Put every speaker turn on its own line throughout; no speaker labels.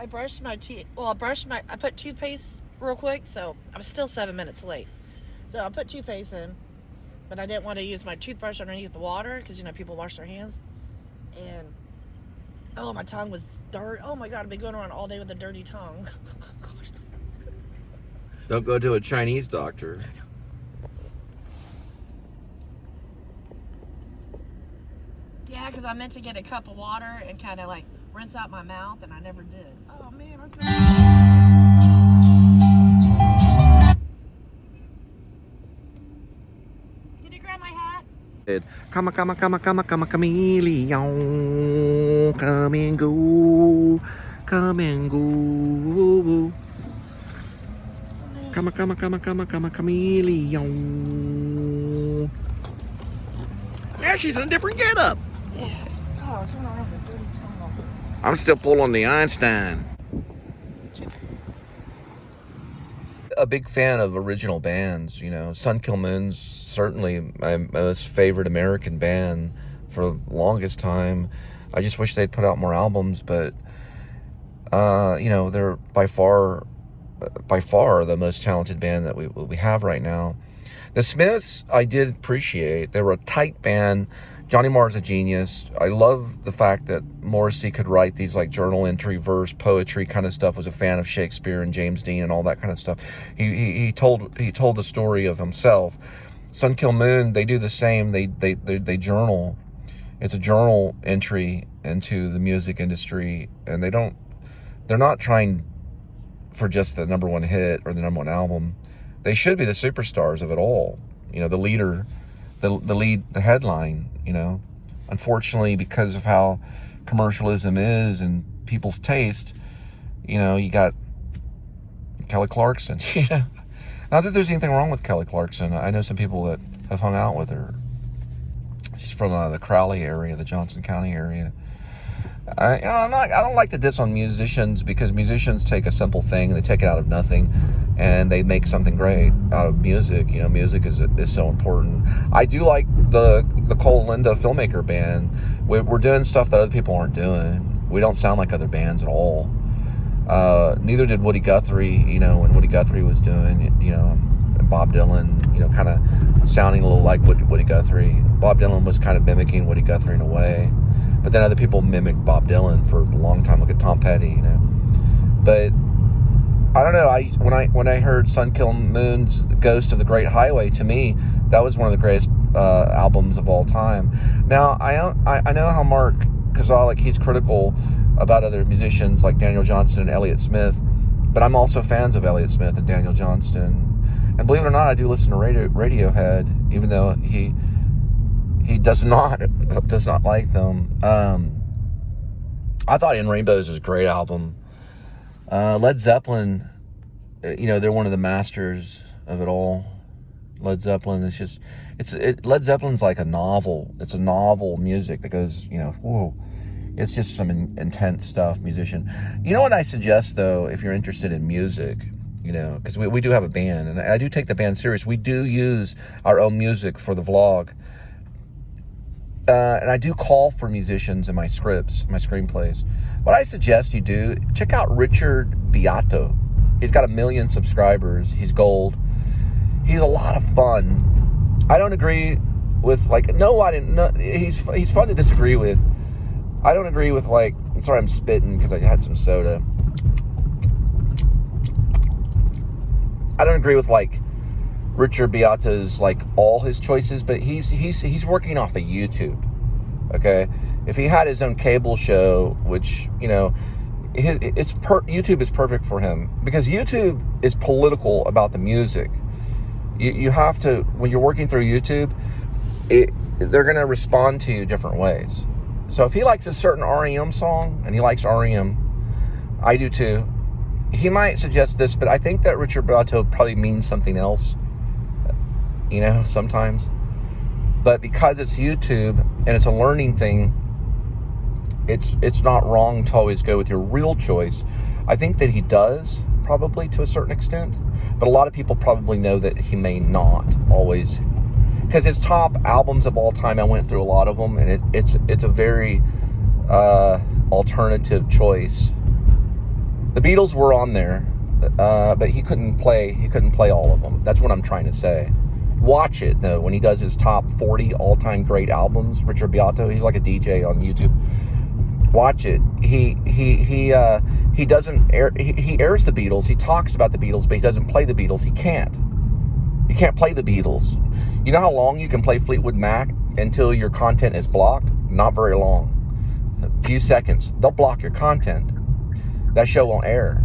brushed my teeth. Well, I put toothpaste real quick, so I'm still 7 minutes late. So I put toothpaste in, but I didn't want to use my toothbrush underneath the water because, people wash their hands. And, oh, my tongue was dirty. Oh, my God, I've been going around all day with a dirty tongue.
Don't go to a Chinese doctor.
Yeah, because I meant to get a cup of water and kind of, rinse out my mouth, and I never did. Oh, man, I was Can you grab my hat?
Come, chameleon. Come and go. Come and go. Come, chameleon. Now she's in a different getup.
Yeah. Oh, I was going around with a dirty tongue.
I'm still pulling the Einstein. A big fan of original bands, Sun Kill Moon's certainly my most favorite American band for the longest time. I just wish they'd put out more albums, but they're by far the most talented band that we have right now. The Smiths, I did appreciate. They were a tight band. Johnny Marr's a genius. I love the fact that Morrissey could write these journal entry, verse, poetry kind of stuff. Was a fan of Shakespeare and James Dean and all that kind of stuff. He told the story of himself. Sun Kill Moon, they do the same. They journal. It's a journal entry into the music industry, and they're not trying for just the number one hit or the number one album. They should be the superstars of it all. The leader, the lead, the headline. Unfortunately, because of how commercialism is and people's taste, you got Kelly Clarkson. Not that there's anything wrong with Kelly Clarkson. I know some people that have hung out with her. She's from the Crowley area, the Johnson County area. I don't like to diss on musicians, because musicians take a simple thing, they take it out of nothing, and they make something great out of music. Music is so important. I do like the Cole and Linda Filmmaker Band. We're doing stuff that other people aren't doing. We don't sound like other bands at all. Neither did Woody Guthrie, when Woody Guthrie was doing, and Bob Dylan, kind of sounding a little like Woody Guthrie. Bob Dylan was kind of mimicking Woody Guthrie in a way. But then other people mimicked Bob Dylan for a long time. Look at Tom Petty, But I don't know. When I heard Sun Kill Moon's "Ghost of the Great Highway," to me, that was one of the greatest albums of all time. Now I know how Mark Kozalik, he's critical about other musicians like Daniel Johnston and Elliott Smith, but I'm also fans of Elliott Smith and Daniel Johnston. And believe it or not, I do listen to Radiohead, even though he does not like them. I thought In Rainbows was a great album. Led Zeppelin, they're one of the masters of it all. Led Zeppelin is Led Zeppelin's like a novel. It's a novel music that goes, whoa. It's just some intense stuff, musician. You know what I suggest, though, if you're interested in music, because we do have a band, and I do take the band serious. We do use our own music for the vlog. And I do call for musicians in my scripts, my screenplays. What I suggest you do, check out Richard Beato. He's got 1 million subscribers. He's gold. He's a lot of fun. I don't agree with, he's fun to disagree with. I don't agree with, I'm sorry, I'm spitting because I had some soda. I don't agree with, Richard Beato's, all his choices, but he's working off of YouTube, okay? If he had his own cable show, which, YouTube is perfect for him, because YouTube is political about the music. You have to, when you're working through YouTube, they're going to respond to you different ways. So if he likes a certain REM song, and he likes REM, I do too, he might suggest this, but I think that Richard Beato probably means something else, sometimes. But because it's YouTube and it's a learning thing, it's not wrong to always go with your real choice. I think that he does, probably to a certain extent, but a lot of people probably know that he may not always, because his top albums of all time, I went through a lot of them, and it's a very alternative choice. The Beatles were on there, but he couldn't play all of them. That's what I'm trying to say. Watch it though when he does his top 40 all-time great albums. Richard Beato, he's like a DJ on YouTube. Watch it. He doesn't air. He airs the Beatles. He talks about the Beatles, but he doesn't play the Beatles. He can't. You can't play the Beatles. You know how long you can play Fleetwood Mac until your content is blocked? Not very long. A few seconds. They'll block your content. That show won't air.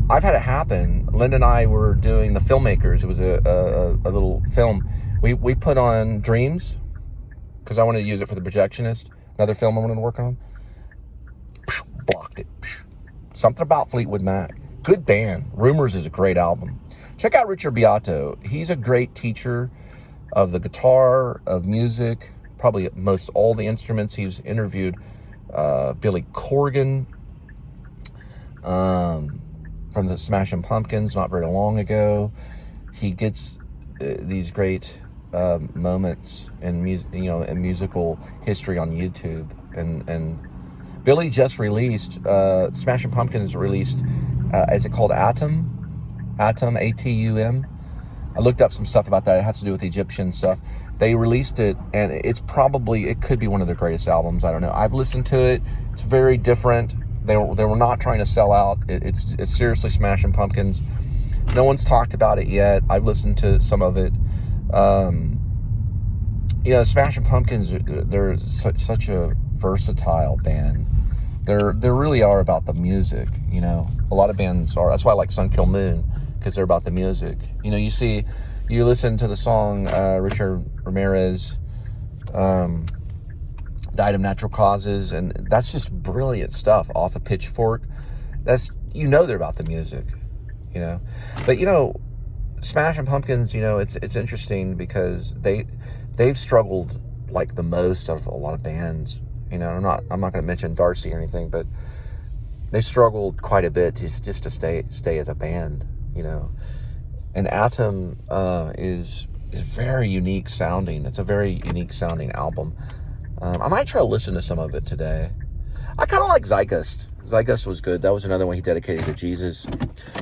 I've had it happen. Linda and I were doing the Filmmakers. It was a little film. We put on Dreams because I wanted to use it for the Projectionist. Another film I wanted to work on. Blocked it. Something about Fleetwood Mac. Good band. Rumors is a great album. Check out Richard Beato. He's a great teacher of the guitar, of music, probably most all the instruments. He's interviewed Billy Corgan from the Smashing Pumpkins not very long ago. He gets these great moments in musical history on YouTube, and Billy just released, Smashing Pumpkins released, is it called Atum, A-T-U-M? I looked up some stuff about that. It has to do with Egyptian stuff. They released it, and it could be one of their greatest albums. I don't know. I've listened to it. It's very different. They were not trying to sell out. It's seriously Smashing Pumpkins. No one's talked about it yet. I've listened to some of it. Smashing Pumpkins, they're such a versatile band. They really are about the music, A lot of bands are. That's why I like Sun Kill Moon, because they're about the music. You listen to the song Richard Ramirez died of natural causes, and that's just brilliant stuff off of Pitchfork. That's they're about the music, But Smashing Pumpkins, it's interesting because they've struggled like the most of a lot of bands. I'm not going to mention Darcy or anything, but they struggled quite a bit just to stay as a band, And Atom is very unique sounding. It's a very unique sounding album. I might try to listen to some of it today. I kind of like Zygust. Zygust was good. That was another one he dedicated to Jesus.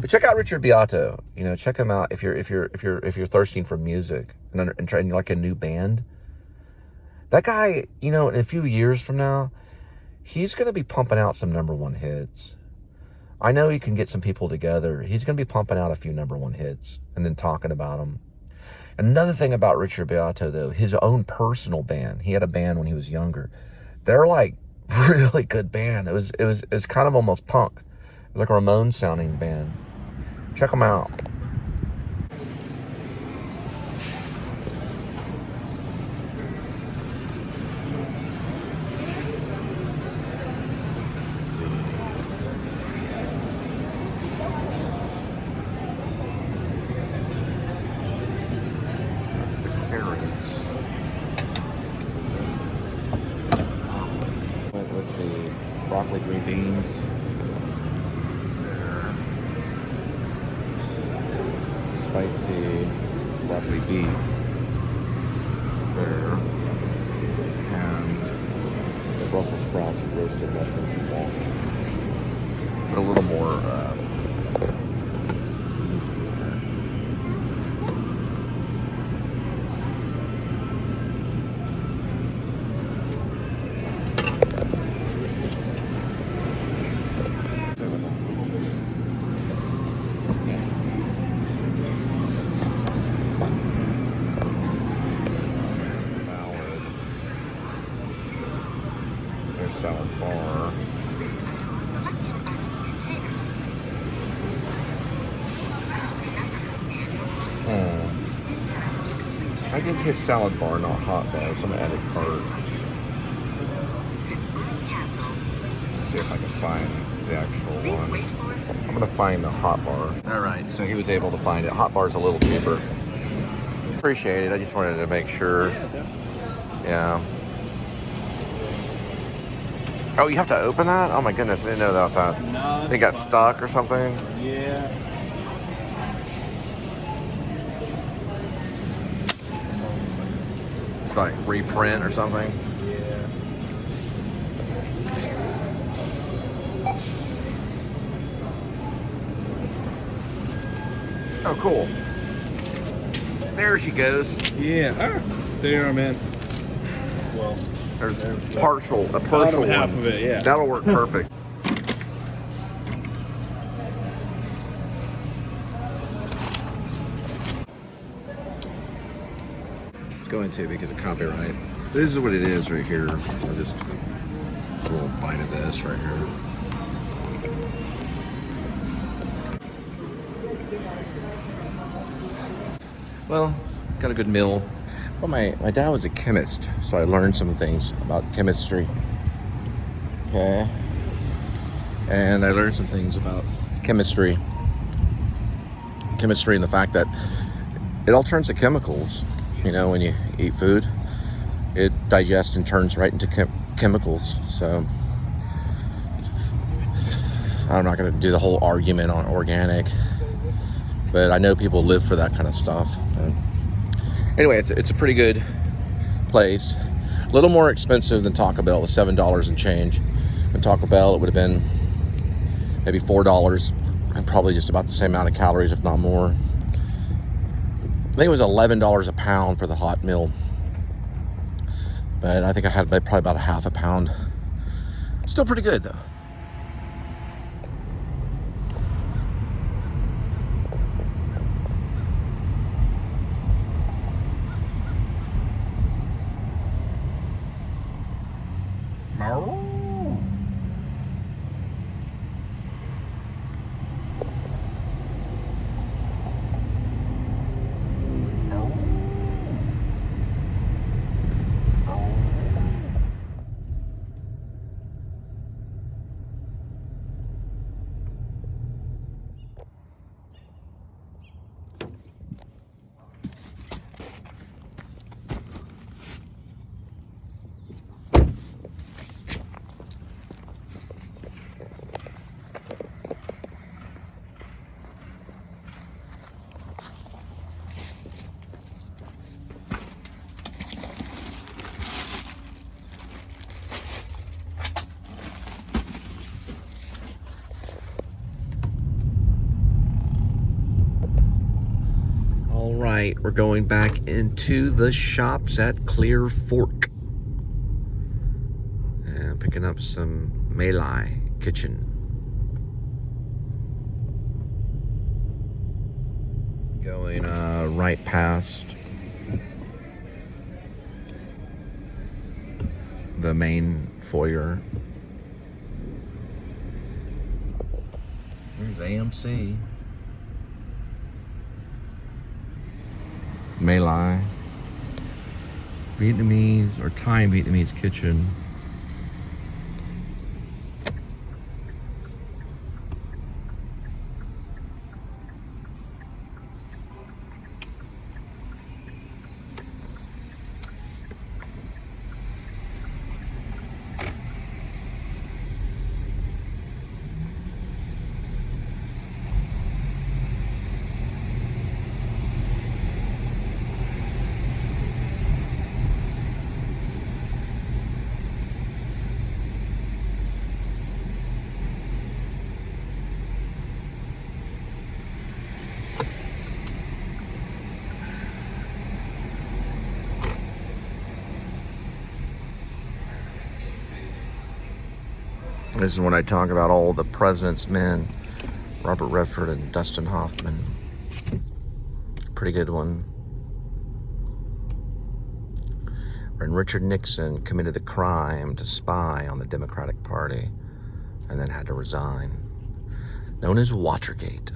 But check out Richard Beato. Check him out if you're thirsting for music and trying like a new band. That guy, in a few years from now, he's going to be pumping out some #1 hits. I know he can get some people together. He's going to be pumping out a few #1 hits and then talking about them. Another thing about Richard Beato, though, his own personal band. He had a band when he was younger. They're like really good band. It was kind of almost punk. It was like a Ramones sounding band. Check them out. Broccoli, green beans, spicy broccoli beef there, and the Brussels sprouts, roasted mushrooms, and walnuts. Put a little more easy in there. Salad bar. I just hit salad bar, not hot bar, so I'm gonna add a cart. Let's see if I can find the actual one. I'm gonna find the hot bar. Alright, so he was able to find it. Hot bar's a little cheaper. Appreciate it. I just wanted to make sure. Yeah. Oh, you have to open that? Oh my goodness, I didn't know about that.
No,
they got stuck or something?
Yeah.
It's like reprint or something?
Yeah.
Oh, cool. There she goes.
Yeah. There, man. Well,
there's a
the
partial
bottom half
one.
of it, yeah.
That'll work perfect. It's going to because of copyright. This is what it is right here. I'll just a little bite of this right here. Well, got a good meal. Well, my dad was a chemist, so I learned some things about chemistry. Okay. And I learned some things about chemistry. Chemistry and the fact that it all turns to chemicals. You know, when you eat food, it digests and turns right into chemicals. So I'm not going to do the whole argument on organic, but I know people live for that kind of stuff. But anyway, it's a pretty good place. A little more expensive than Taco Bell, with $7 and change. At Taco Bell, it would have been maybe $4, and probably just about the same amount of calories, if not more. I think it was $11 a pound for the hot meal, but I think I had probably about a half a pound. Still pretty good though. All right, we're going back into the shops at ClearFork and picking up some Malai kitchen. Going right past the main foyer. There's AMC. Malai, Vietnamese or Thai Vietnamese kitchen. This is when I talk about all the President's Men, Robert Redford and Dustin Hoffman. Pretty good one. When Richard Nixon committed the crime to spy on the Democratic Party and then had to resign, known as Watergate.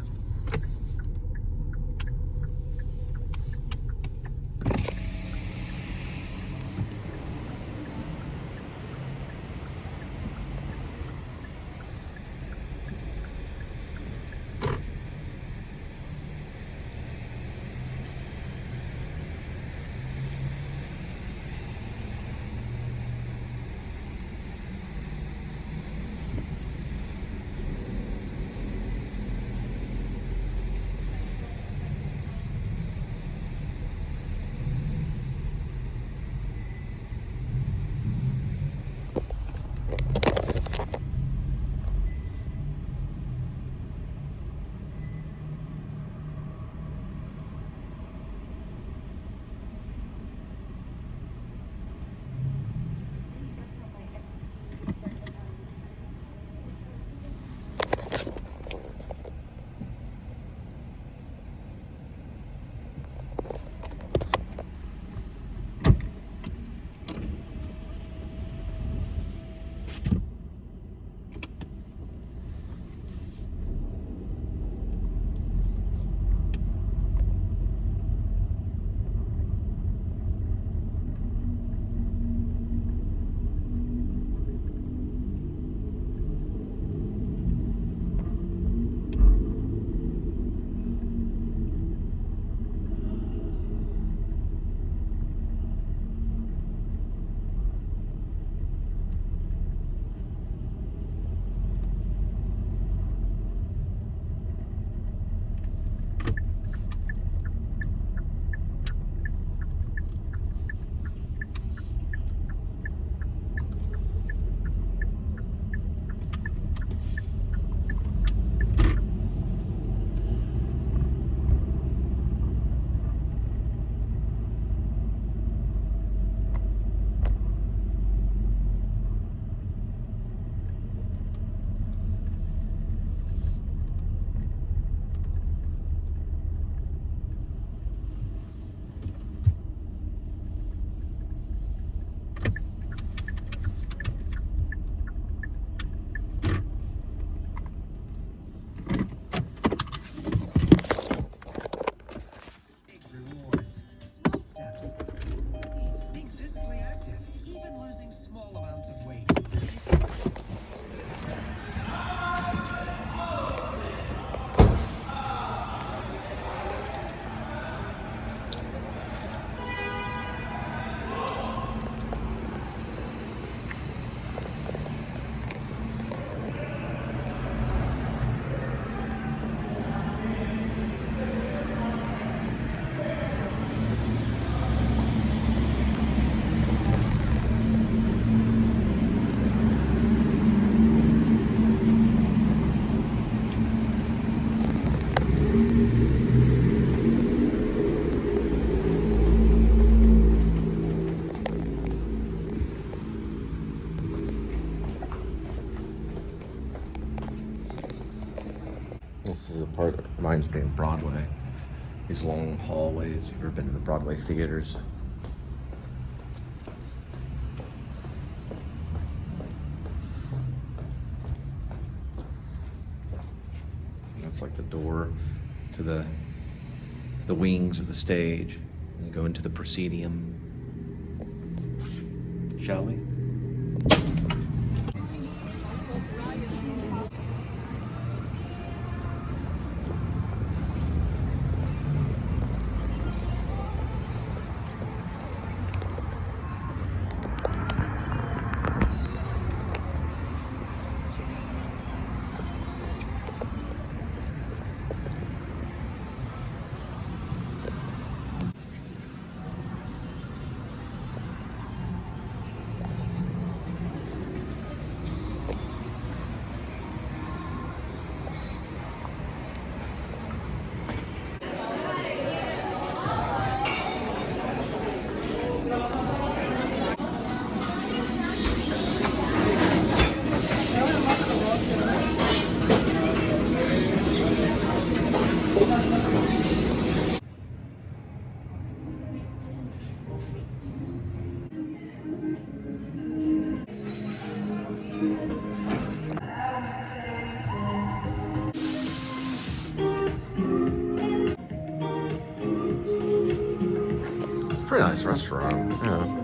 reminds me of Broadway. These long hallways. You've ever been to the Broadway theaters? That's like the door to the wings of the stage. And you go into the proscenium. Shall we? Pretty nice restaurant, yeah.